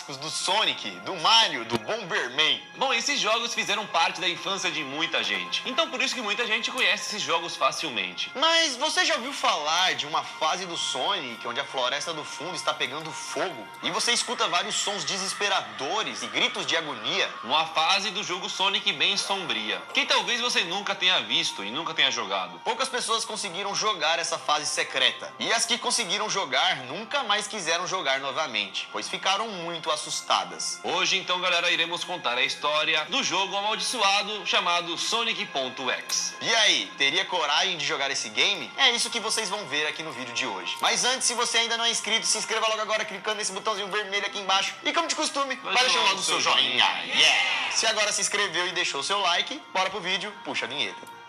do Sonic, do Mario, do Bomberman. Bom, esses jogos fizeram parte da infância de muita gente. Então por isso que muita gente conhece esses jogos facilmente. Mas você já ouviu falar de uma fase do Sonic onde a floresta do fundo está pegando fogo e você escuta vários sons desesperadores e gritos de agonia? Uma fase do jogo Sonic bem sombria, que talvez você nunca tenha visto e nunca tenha jogado. Poucas pessoas conseguiram jogar essa fase secreta. E as que conseguiram jogar nunca mais quiseram jogar novamente, pois ficaram muito assustadas. Hoje, então, galera, iremos contar a história do jogo amaldiçoado chamado Sonic.exe. E aí, teria coragem de jogar esse game? É isso que vocês vão ver aqui no vídeo de hoje. Mas antes, se você ainda não é inscrito, se inscreva logo agora clicando nesse botãozinho vermelho aqui embaixo. E como de costume, vai deixar logo o seu joinha. Yeah! Se agora se inscreveu e deixou o seu like, bora pro vídeo, puxa a vinheta.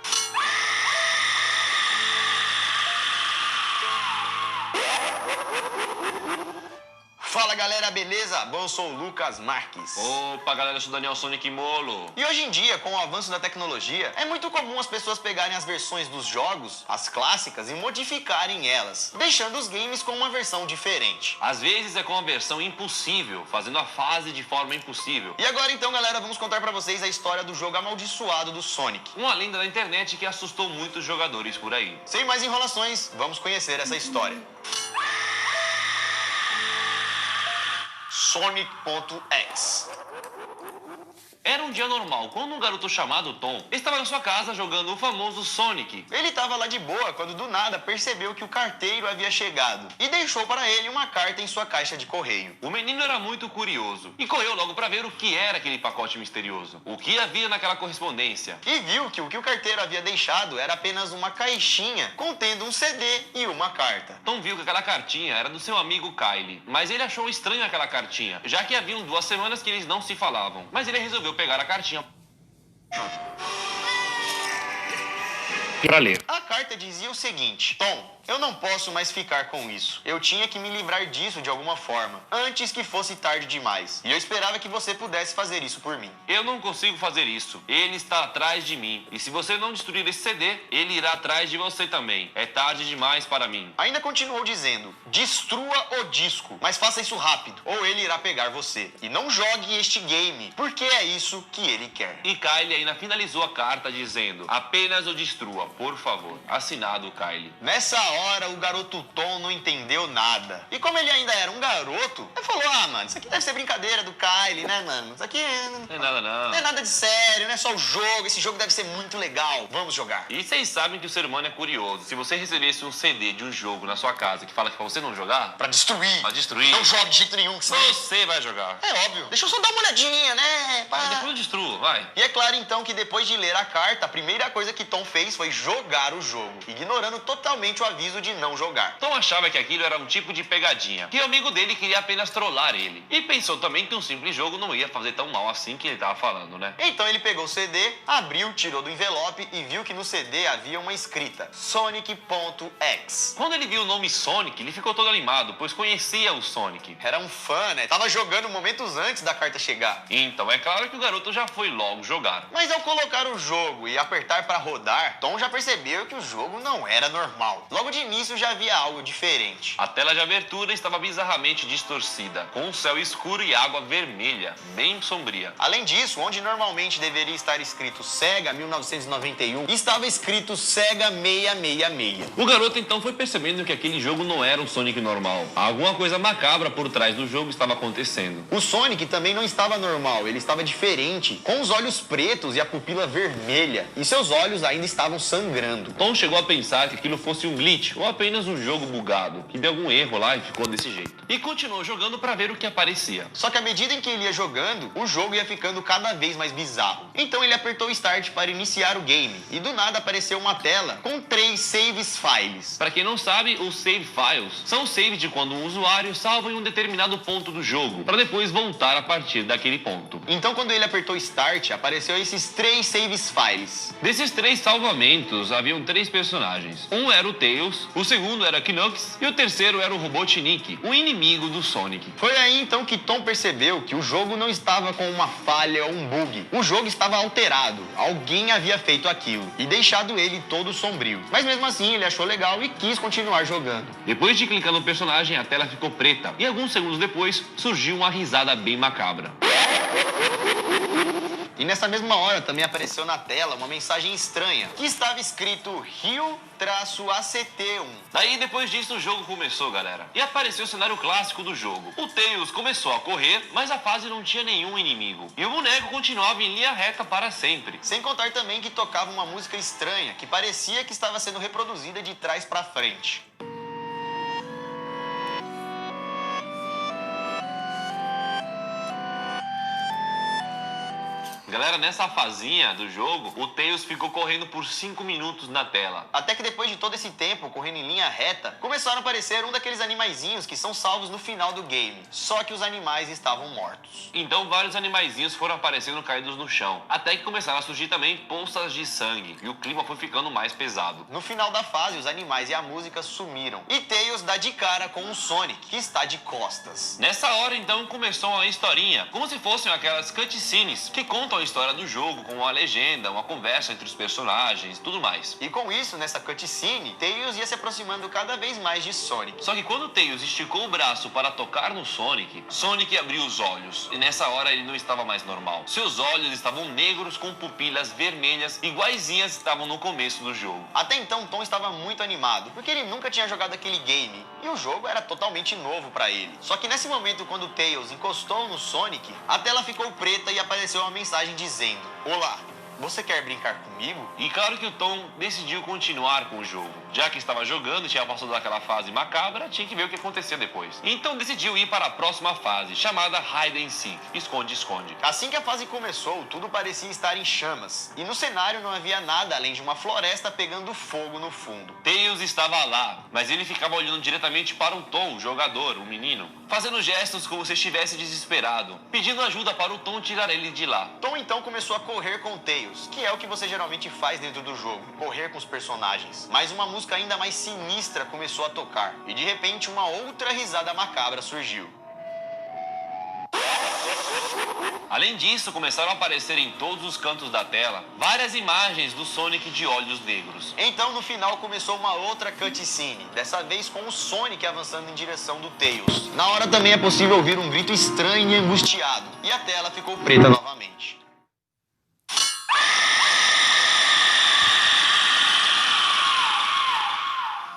Fala galera, beleza? Bom, eu sou o Lucas Marques. Opa, galera, eu sou o Daniel Sonic Molo. E hoje em dia, com o avanço da tecnologia, é muito comum as pessoas pegarem as versões dos jogos, as clássicas, e modificarem elas, deixando os games com uma versão diferente. Às vezes é com uma versão impossível, fazendo a fase de forma impossível. E agora então, galera, vamos contar pra vocês a história do jogo amaldiçoado do Sonic. Uma lenda da internet que assustou muitos jogadores por aí. Sem mais enrolações, vamos conhecer essa história. Sonic.exe. Era um dia normal, quando um garoto chamado Tom estava na sua casa jogando o famoso Sonic. Ele estava lá de boa quando do nada percebeu que o carteiro havia chegado e deixou para ele uma carta em sua caixa de correio. O menino era muito curioso e correu logo para ver o que era aquele pacote misterioso, o que havia naquela correspondência. E viu que o que o carteiro havia deixado era apenas uma caixinha contendo um CD e uma carta. Tom viu que aquela cartinha era do seu amigo Kyle, mas ele achou estranho aquela cartinha, já que haviam 2 semanas que eles não se falavam. Mas ele resolveu pegar a cartinha para ler. A carta dizia o seguinte: Tom, eu não posso mais ficar com isso. Eu tinha que me livrar disso de alguma forma, antes que fosse tarde demais. E eu esperava que você pudesse fazer isso por mim. Eu não consigo fazer isso. Ele está atrás de mim. E se você não destruir esse CD, ele irá atrás de você também. É tarde demais para mim. Ainda continuou dizendo: destrua o disco, mas faça isso rápido, ou ele irá pegar você. E não jogue este game, porque é isso que ele quer. E Kyle ainda finalizou a carta dizendo: apenas o destrua, por favor. Assinado, Kyle. Nessa hora, o garoto Tom não entendeu nada. E como ele ainda era um garoto, ele falou: ah, mano, isso aqui deve ser brincadeira do Kyle, né, mano? Isso aqui Não é nada, não. não é nada de sério, não é só o jogo. Esse jogo deve ser muito legal. Vamos jogar. E vocês sabem que o ser humano é curioso. Se você recebesse um CD de um jogo na sua casa que fala que pra você não jogar, Pra destruir. pra destruir, Não jogue de jeito nenhum, que senão... você vai jogar. É óbvio. Deixa eu só dar uma olhadinha, né? Pá. Depois eu destruo, vai. E é claro, então, que depois de ler a carta, a primeira coisa que Tom fez foi jogar o jogo, ignorando totalmente o aviso de não jogar. Tom achava que aquilo era um tipo de pegadinha, que o amigo dele queria apenas trollar ele. E pensou também que um simples jogo não ia fazer tão mal assim que ele tava falando, né? Então ele pegou o CD, abriu, tirou do envelope e viu que no CD havia uma escrita: Sonic.exe. Quando ele viu o nome Sonic, ele ficou todo animado, pois conhecia o Sonic. Era um fã, né? Tava jogando momentos antes da carta chegar. Então é claro que o garoto já foi logo jogar. Mas ao colocar o jogo e apertar para rodar, Tom já percebeu que o jogo não era normal. Logo de início já havia algo diferente. A tela de abertura estava bizarramente distorcida, com um céu escuro e água vermelha, bem sombria. Além disso, onde normalmente deveria estar escrito Sega 1991, estava escrito Sega 666. O garoto então foi percebendo que aquele jogo não era um Sonic normal. Alguma coisa macabra por trás do jogo estava acontecendo. O Sonic também não estava normal, ele estava diferente, com os olhos pretos e a pupila vermelha, e seus olhos ainda estavam sangrando. Tom chegou a pensar que aquilo fosse um glitch ou apenas um jogo bugado, que deu algum erro lá e ficou desse jeito. E continuou jogando para ver o que aparecia. Só que à medida em que ele ia jogando, o jogo ia ficando cada vez mais bizarro. Então ele apertou Start para iniciar o game, e do nada apareceu uma tela com 3 saves files. Para quem não sabe, os save files são saves de quando um usuário salva em um determinado ponto do jogo, para depois voltar a partir daquele ponto. Então quando ele apertou Start, apareceu esses 3 saves files. Desses 3 salvamentos, haviam 3 personagens. Um era o Tails, o segundo era Knuckles e o terceiro era o Robotnik, o inimigo do Sonic. Foi aí então que Tom percebeu que o jogo não estava com uma falha ou um bug. O jogo estava alterado. Alguém havia feito aquilo e deixado ele todo sombrio. Mas mesmo assim ele achou legal e quis continuar jogando. Depois de clicar no personagem, a tela ficou preta e alguns segundos depois surgiu uma risada bem macabra. E nessa mesma hora também apareceu na tela uma mensagem estranha, que estava escrito Rio-ACT1. Daí, depois disso, o jogo começou, galera. E apareceu o cenário clássico do jogo. O Tails começou a correr, mas a fase não tinha nenhum inimigo. E o boneco continuava em linha reta para sempre. Sem contar também que tocava uma música estranha, que parecia que estava sendo reproduzida de trás para frente. Galera, nessa fazinha do jogo, o Tails ficou correndo por 5 minutos na tela. Até que depois de todo esse tempo, correndo em linha reta, começaram a aparecer um daqueles animaizinhos que são salvos no final do game. Só que os animais estavam mortos. Então vários animaizinhos foram aparecendo caídos no chão. Até que começaram a surgir também poças de sangue. E o clima foi ficando mais pesado. No final da fase, os animais e a música sumiram. E Tails dá de cara com o Sonic, que está de costas. Nessa hora, então, começou uma historinha. Como se fossem aquelas cutscenes que contam a história do jogo, com uma legenda, uma conversa entre os personagens, tudo mais. E com isso, nessa cutscene, Tails ia se aproximando cada vez mais de Sonic. Só que quando Tails esticou o braço para tocar no Sonic, Sonic abriu os olhos. E nessa hora ele não estava mais normal. Seus olhos estavam negros com pupilas vermelhas, iguaizinhas estavam no começo do jogo. Até então, Tom estava muito animado, porque ele nunca tinha jogado aquele game. E o jogo era totalmente novo para ele. Só que nesse momento, quando Tails encostou no Sonic, a tela ficou preta e apareceu uma mensagem dizendo: "Olá, você quer brincar comigo?" E claro que o Tom decidiu continuar com o jogo. Já que estava jogando e tinha passado daquela fase macabra, tinha que ver o que acontecia depois. Então decidiu ir para a próxima fase, chamada Hide and Seek, esconde-esconde. Assim que a fase começou, tudo parecia estar em chamas. E no cenário não havia nada além de uma floresta pegando fogo no fundo. Tails estava lá, mas ele ficava olhando diretamente para o Tom, o jogador, o menino, fazendo gestos como se estivesse desesperado, pedindo ajuda para o Tom tirar ele de lá. Tom então começou a correr com Tails, que é o que você geralmente faz dentro do jogo, correr com os personagens. Mas uma música ainda mais sinistra começou a tocar, e de repente uma outra risada macabra surgiu. Além disso, começaram a aparecer em todos os cantos da tela várias imagens do Sonic de olhos negros. Então no final começou uma outra cutscene, dessa vez com o Sonic avançando em direção do Tails. Na hora também é possível ouvir um grito estranho e angustiado, e a tela ficou preta novamente.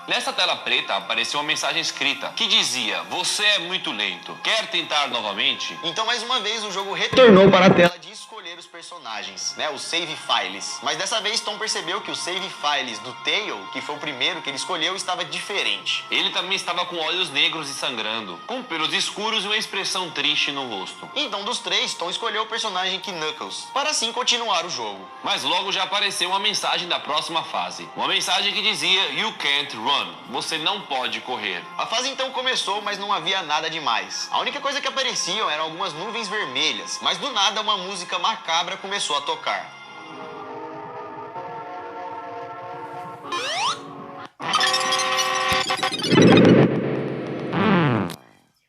Nessa tela preta apareceu uma mensagem escrita que dizia: "Você é muito lento. Quer tentar novamente?" Então mais uma vez o jogo retornou para a tela de escolher os personagens, os save files. Mas dessa vez Tom percebeu que os save files do Tail, que foi o primeiro que ele escolheu, estava diferente. Ele também estava com olhos negros e sangrando, com pelos escuros e uma expressão triste no rosto. Então dos três, Tom escolheu o personagem Knuckles, para assim continuar o jogo. Mas logo já apareceu uma mensagem da próxima fase. Uma mensagem que dizia: "You can't run." Você não pode correr. A fase então começou, mas não havia nada demais. A única coisa que apareciam eram algumas nuvens vermelhas, mas do nada uma música macabra começou a tocar.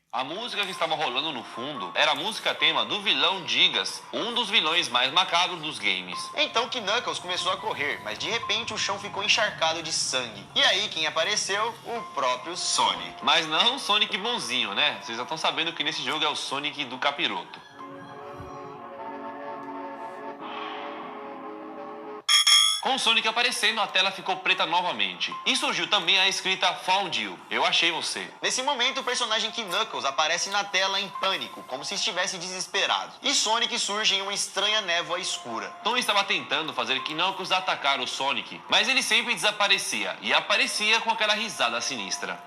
A música que estava rolando no fundo era a música tema do vilão Gigas, um dos vilões mais macabros dos games. Então Knuckles começou a correr, mas de repente o chão ficou encharcado de sangue. E aí quem apareceu? O próprio Sonic. Mas não o Sonic bonzinho, né? Vocês já estão sabendo que nesse jogo é o Sonic do capiroto. Com o Sonic aparecendo, a tela ficou preta novamente. E surgiu também a escrita "Found you", eu achei você. Nesse momento, o personagem Knuckles aparece na tela em pânico, como se estivesse desesperado. E Sonic surge em uma estranha névoa escura. Tom estava tentando fazer Knuckles atacar o Sonic, mas ele sempre desaparecia, e aparecia com aquela risada sinistra.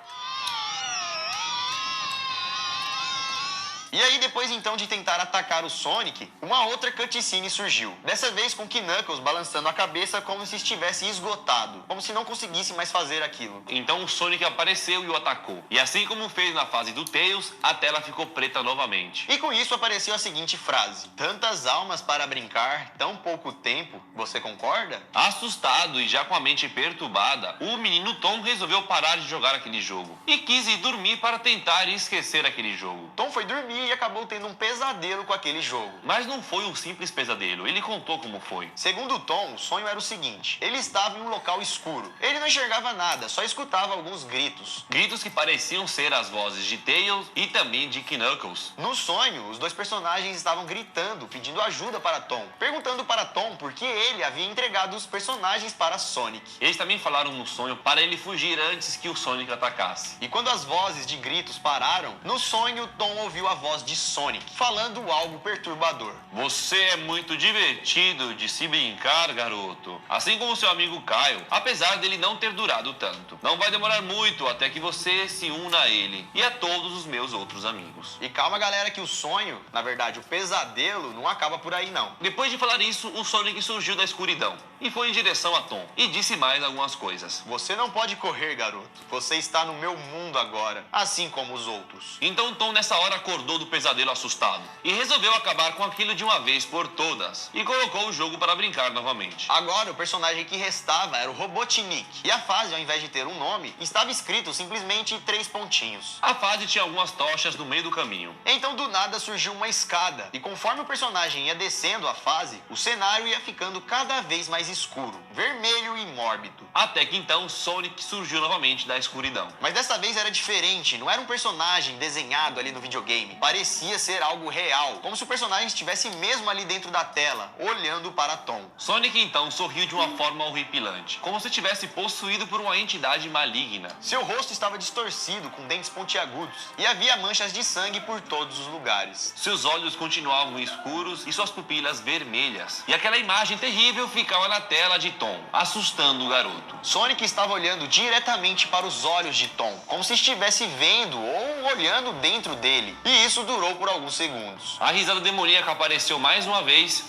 E aí, depois então de tentar atacar o Sonic, uma outra cutscene surgiu. Dessa vez com Knuckles balançando a cabeça como se estivesse esgotado, como se não conseguisse mais fazer aquilo. Então o Sonic apareceu e o atacou. E assim como fez na fase do Tails, a tela ficou preta novamente. E com isso apareceu a seguinte frase: "Tantas almas para brincar, tão pouco tempo, você concorda?" Assustado e já com a mente perturbada, o menino Tom resolveu parar de jogar aquele jogo. E quis ir dormir para tentar esquecer aquele jogo. Tom foi dormir e acabou tendo um pesadelo com aquele jogo. Mas não foi um simples pesadelo, ele contou como foi. Segundo Tom, o sonho era o seguinte: ele estava em um local escuro. Ele não enxergava nada, só escutava alguns gritos. Gritos que pareciam ser as vozes de Tails e também de Knuckles. No sonho, os dois personagens estavam gritando, pedindo ajuda para Tom, perguntando para Tom por que ele havia entregado os personagens para Sonic. Eles também falaram no sonho para ele fugir antes que o Sonic atacasse. E quando as vozes de gritos pararam, no sonho Tom ouviu a voz de Sonic, falando algo perturbador. Você é muito divertido de se brincar, garoto. Assim como seu amigo Kyle, apesar dele não ter durado tanto. Não vai demorar muito até que você se una a ele e a todos os meus outros amigos. E calma, galera, que o sonho, na verdade o pesadelo, não acaba por aí não. Depois de falar isso, o Sonic surgiu da escuridão e foi em direção a Tom e disse mais algumas coisas. Você não pode correr, garoto. Você está no meu mundo agora, assim como os outros. Então Tom nessa hora acordou do pesadelo assustado e resolveu acabar com aquilo de uma vez por todas e colocou o jogo para brincar novamente. Agora o personagem que restava era o Robotnik e a fase, ao invés de ter um nome, estava escrito simplesmente 3 pontinhos. A fase tinha algumas tochas no meio do caminho. Então do nada surgiu uma escada e conforme o personagem ia descendo a fase, o cenário ia ficando cada vez mais escuro, vermelho e mórbido. Até que então Sonic surgiu novamente da escuridão. Mas dessa vez era diferente, não era um personagem desenhado ali no videogame. Parecia ser algo real, como se o personagem estivesse mesmo ali dentro da tela, olhando para Tom. Sonic então sorriu de uma forma horripilante, como se tivesse possuído por uma entidade maligna. Seu rosto estava distorcido, com dentes pontiagudos, e havia manchas de sangue por todos os lugares. Seus olhos continuavam escuros e suas pupilas vermelhas. E aquela imagem terrível ficava na tela de Tom, assustando o garoto. Sonic estava olhando diretamente para os olhos de Tom, como se estivesse vendo ou olhando dentro dele. E isso durou por alguns segundos. A risada demoníaca apareceu mais uma vez.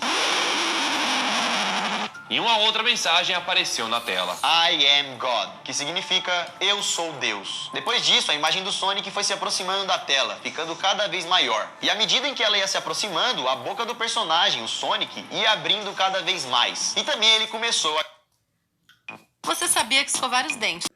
E uma outra mensagem apareceu na tela. I am God, que significa eu sou Deus. Depois disso, a imagem do Sonic foi se aproximando da tela, ficando cada vez maior. E à medida em que ela ia se aproximando, a boca do personagem, o Sonic, ia abrindo cada vez mais. E também ele começou a Você sabia que escovar os dentes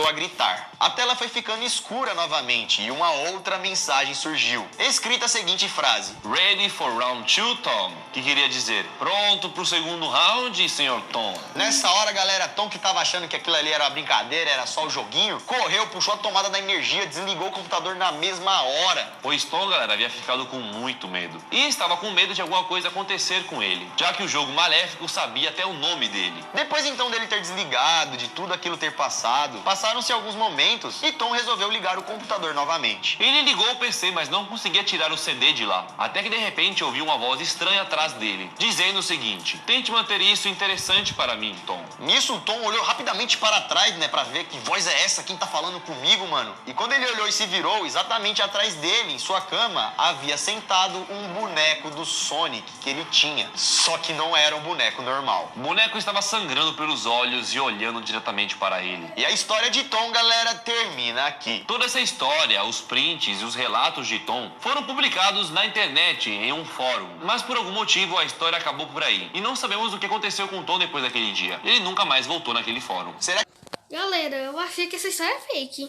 a gritar. A tela foi ficando escura novamente e uma outra mensagem surgiu. Escrita a seguinte frase: Ready for round 2, Tom? Que queria dizer, pronto pro segundo round, senhor Tom? Nessa hora, galera, Tom, que tava achando que aquilo ali era uma brincadeira, era só o joguinho, correu, puxou a tomada da energia, desligou o computador na mesma hora. Pois Tom, galera, havia ficado com muito medo. E estava com medo de alguma coisa acontecer com ele, já que o jogo maléfico sabia até o nome dele. Depois então dele ter desligado, de tudo aquilo ter passado, passaram-se alguns momentos e Tom resolveu ligar o computador novamente. Ele ligou o PC, mas não conseguia tirar o CD de lá. Até que de repente ouviu uma voz estranha atrás dele, dizendo o seguinte: tente manter isso interessante para mim, Tom. Nisso o Tom olhou rapidamente para trás, né, pra ver que voz é essa, quem tá falando comigo, mano. E quando ele olhou e se virou, exatamente atrás dele, em sua cama, havia sentado um boneco do Sonic que ele tinha. Só que não era um boneco normal. O boneco estava sangrando pelos olhos e olhando diretamente para ele. E a história de Tom, galera, termina aqui. Toda essa história, os prints e os relatos de Tom foram publicados na internet em um fórum. Mas por algum motivo a história acabou por aí. E não sabemos o que aconteceu com Tom depois daquele dia. Ele nunca mais voltou naquele fórum. Será que... Galera, eu achei que essa história é fake.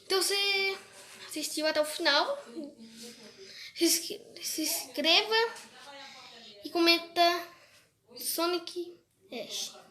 Então você assistiu até o final. Se inscreva e comenta Sonic Ash.